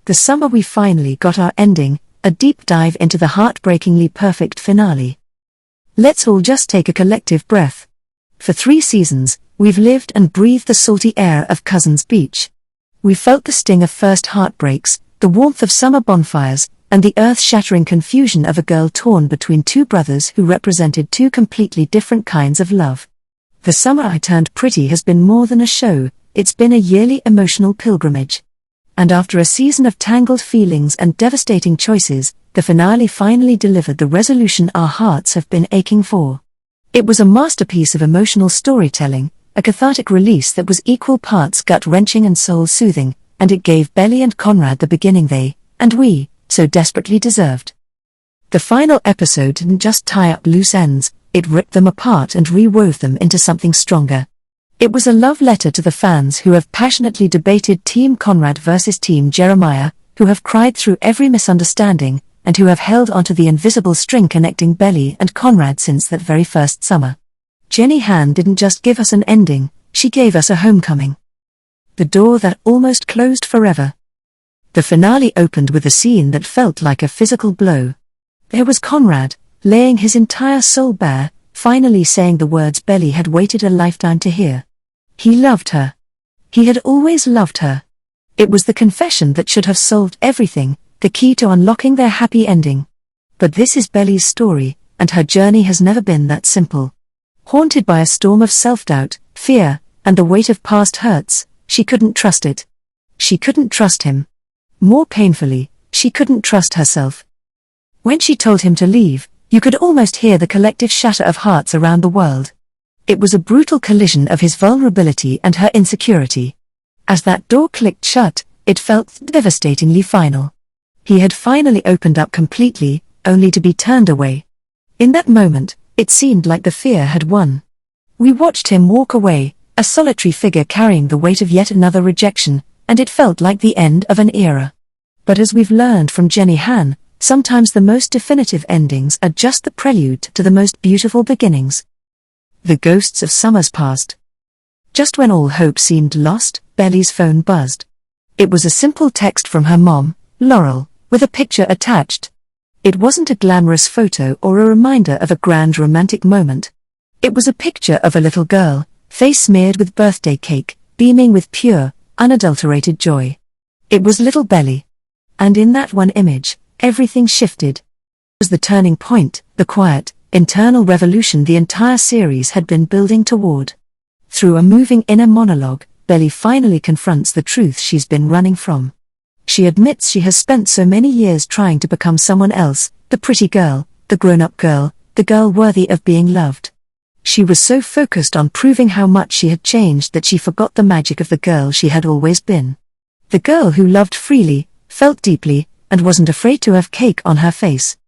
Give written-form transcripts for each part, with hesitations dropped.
The summer we finally got our ending, a deep dive into the heartbreakingly perfect finale. Let's all just take a collective breath. For 3 seasons, we've lived and breathed the salty air of Cousins Beach. We felt the sting of first heartbreaks, the warmth of summer bonfires, and the earth-shattering confusion of a girl torn between 2 brothers who represented 2 completely different kinds of love. The Summer I Turned Pretty has been more than a show, it's been a yearly emotional pilgrimage. And after a season of tangled feelings and devastating choices, the finale finally delivered the resolution our hearts have been aching for. It was a masterpiece of emotional storytelling, a cathartic release that was equal parts gut-wrenching and soul-soothing, and it gave Belly and Conrad the beginning they, and we, so desperately deserved. The final episode didn't just tie up loose ends, it ripped them apart and rewove them into something stronger. It was a love letter to the fans who have passionately debated Team Conrad versus Team Jeremiah, who have cried through every misunderstanding, and who have held onto the invisible string connecting Belly and Conrad since that very first summer. Jenny Han didn't just give us an ending, she gave us a homecoming. The door that almost closed forever. The finale opened with a scene that felt like a physical blow. There was Conrad, laying his entire soul bare, finally saying the words Belly had waited a lifetime to hear. He loved her. He had always loved her. It was the confession that should have solved everything, the key to unlocking their happy ending. But this is Belly's story, and her journey has never been that simple. Haunted by a storm of self-doubt, fear, and the weight of past hurts, she couldn't trust it. She couldn't trust him. More painfully, she couldn't trust herself. When she told him to leave, you could almost hear the collective shatter of hearts around the world. It was a brutal collision of his vulnerability and her insecurity. As that door clicked shut, it felt devastatingly final. He had finally opened up completely, only to be turned away. In that moment, it seemed like the fear had won. We watched him walk away, a solitary figure carrying the weight of yet another rejection, and it felt like the end of an era. But as we've learned from Jenny Han, sometimes the most definitive endings are just the prelude to the most beautiful beginnings. The ghosts of summers past. Just when all hope seemed lost, Belly's phone buzzed. It was a simple text from her mom, Laurel, with a picture attached. It wasn't a glamorous photo or a reminder of a grand romantic moment. It was a picture of a little girl, face smeared with birthday cake, beaming with pure, unadulterated joy. It was little Belly. And in that one image, everything shifted. It was the turning point, the quiet, internal revolution the entire series had been building toward. Through a moving inner monologue, Belly finally confronts the truth she's been running from. She admits she has spent so many years trying to become someone else, the pretty girl, the grown-up girl, the girl worthy of being loved. She was so focused on proving how much she had changed that she forgot the magic of the girl she had always been. The girl who loved freely, felt deeply, and wasn't afraid to have cake on her face.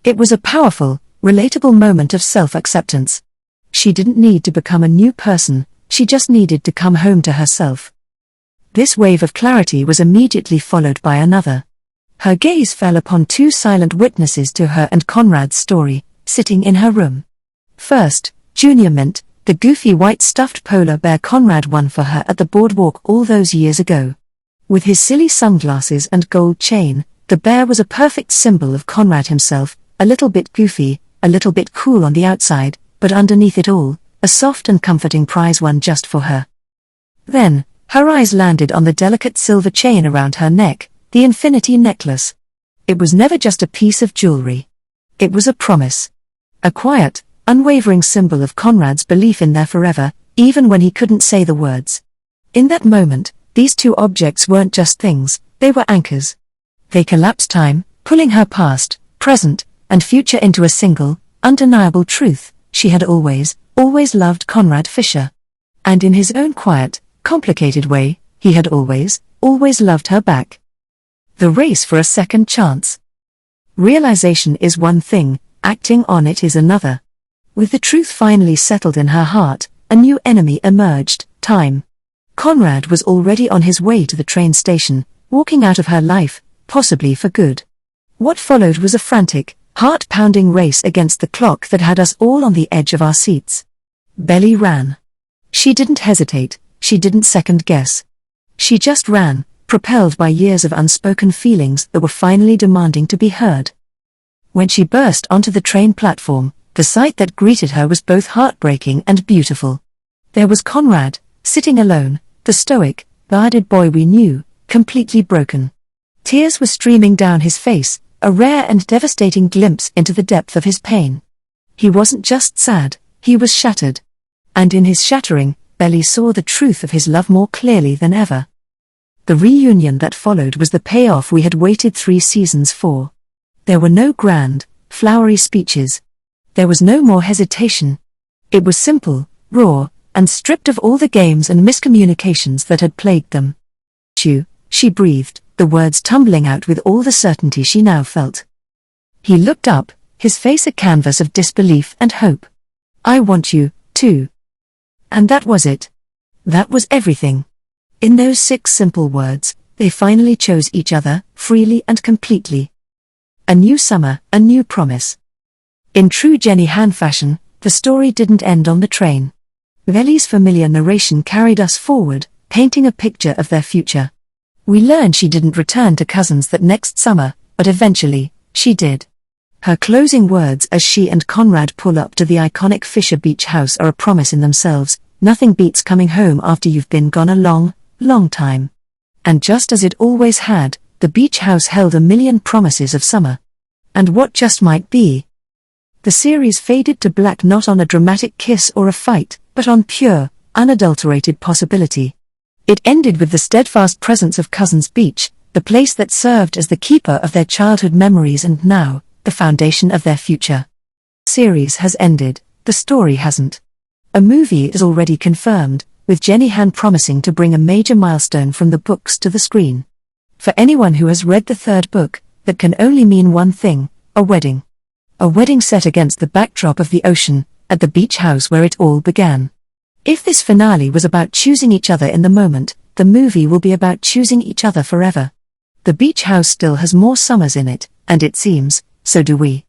It was a powerful, relatable moment of self-acceptance. She didn't need to become a new person, she just needed to come home to herself. This wave of clarity was immediately followed by another. Her gaze fell upon 2 silent witnesses to her and Conrad's story, sitting in her room. First, Junior Mint, the goofy white stuffed polar bear Conrad won for her at the boardwalk all those years ago. With his silly sunglasses and gold chain, the bear was a perfect symbol of Conrad himself, a little bit goofy, a little bit cool on the outside, but underneath it all, a soft and comforting prize won just for her. Then, her eyes landed on the delicate silver chain around her neck, the infinity necklace. It was never just a piece of jewelry. It was a promise. A quiet, unwavering symbol of Conrad's belief in their forever, even when he couldn't say the words. In that moment, these 2 objects weren't just things, they were anchors. They collapsed time, pulling her past, present, and future into a single, undeniable truth: she had always loved Conrad Fisher. And in his own quiet, complicated way, he had always loved her back. The race for a second chance. Realization is one thing, acting on it is another. With the truth finally settled in her heart, a new enemy emerged: time. Conrad was already on his way to the train station, walking out of her life, possibly for good. What followed was a frantic, heart-pounding race against the clock that had us all on the edge of our seats. Belly ran. She didn't hesitate, she didn't second guess. She just ran, propelled by years of unspoken feelings that were finally demanding to be heard. When she burst onto the train platform, the sight that greeted her was both heartbreaking and beautiful. There was Conrad, sitting alone, the stoic, guarded boy we knew, completely broken. Tears were streaming down his face, a rare and devastating glimpse into the depth of his pain. He wasn't just sad, he was shattered. And in his shattering, Belly saw the truth of his love more clearly than ever. The reunion that followed was the payoff we had waited 3 seasons for. There were no grand, flowery speeches. There was no more hesitation. It was simple, raw, and stripped of all the games and miscommunications that had plagued them. She breathed, the words tumbling out with all the certainty she now felt. He looked up, his face a canvas of disbelief and hope. I want you, too. And that was it. That was everything. In those 6 simple words, they finally chose each other, freely and completely. A new summer, a new promise. In true Jenny Han fashion, the story didn't end on the train. Belly's familiar narration carried us forward, painting a picture of their future. We learned she didn't return to Cousins that next summer, but eventually, she did. Her closing words as she and Conrad pull up to the iconic Fisher Beach house are a promise in themselves. Nothing beats coming home after you've been gone a long, long time. And just as it always had, the beach house held a million promises of summer. And what just might be. The series faded to black not on a dramatic kiss or a fight, but on pure, unadulterated possibility. It ended with the steadfast presence of Cousins Beach, the place that served as the keeper of their childhood memories and now, the foundation of their future. The series has ended, the story hasn't. A movie is already confirmed, with Jenny Han promising to bring a major milestone from the books to the screen. For anyone who has read the 3rd book, that can only mean one thing, a wedding. A wedding set against the backdrop of the ocean, at the beach house where it all began. If this finale was about choosing each other in the moment, the movie will be about choosing each other forever. The beach house still has more summers in it, and it seems, so do we.